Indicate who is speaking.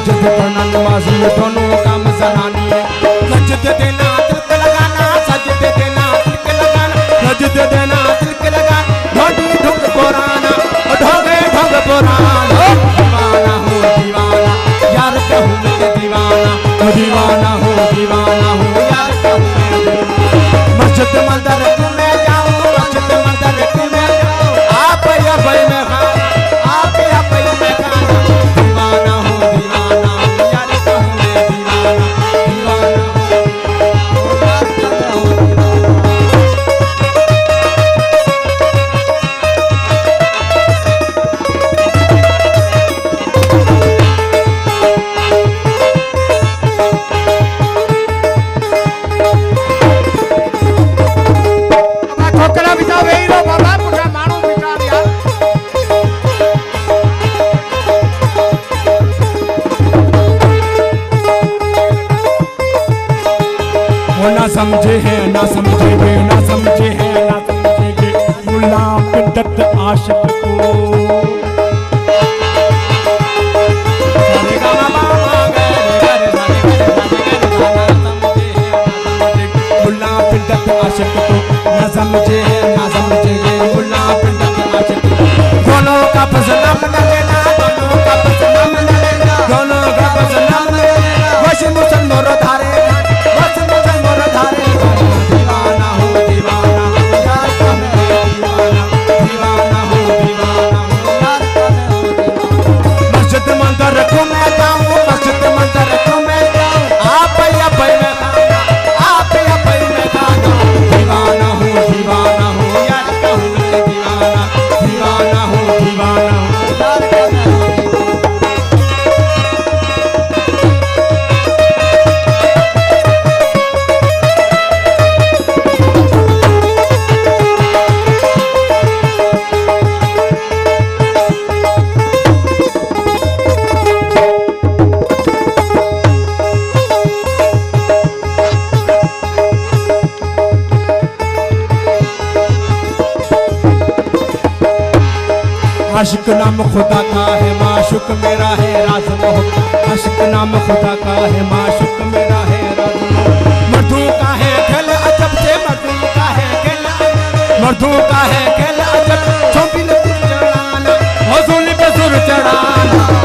Speaker 1: सजद करना नमाजी ये दोनों काम जनानी है। सजद देना तिलक लगाना, सजद देना तिलक लगाना, सजद देना तिलक लगाना, ढोडी ढुक पुराना, ढोगे ढोग पुराना। दीवाना हूँ दीवाना, यार कहूँ मैं दीवाना, दीवाना हूँ यार कहूँ मैं दीवाना। मस्जिद मंदिर में जाऊँ, मस्जिद मंदिर में जाऊँ, आप या भाई में खाना, आप या भाई में खाना। दीवाना हूँ यार कहूँ मैं दीवाना, दीवाना हूँ यार कहूँ मैं
Speaker 2: ठोकरा बिता वेई रो बाबा पुठा माणू बिता यार।
Speaker 1: वो ना समझे हैं ना समझेंगे, ना समझे हैं ना समझेंगे मुल्ला बिद्दत आशिक को। मुल्ला बिद्दत आशिक को ना समझे हैं ना समझेंगे मुल्ला बिद्दत आशिक को। दोनों का फसला मना लेना, दोनों का फसला मना लेना, दोनों का फसला मना लेना। वश मुसलमान धारे, वश मुसलमान धारे। दीवाना हूँ यार कहूँ मैं दीवाना, दीवाना हूँ यार कहूँ मैं दीवाना। मस्जिद मंदिर को मैं जाऊँ, मस्जिद मंदिर को मैं जाऊँ, आप या भाई में खाना, आप या भाई में खाना। दीवाना हूँ यार कहूँ मैं दीवाना, दीवाना हूँ यार कहूँ मैं दीवाना। आशिक नाम खुदा का है, माशुक मेरा है राज मोहब्बत। आशिक नाम खुदा का है, माशुक मेरा है राज मोहब्बत। मर्दों का है खेल अजब से, मर्दों का है खेल अजब, मर्दों का है खेल अजब। चौंपी ने सुर चढ़ाना, हौसले पे सुर चढ़ाना।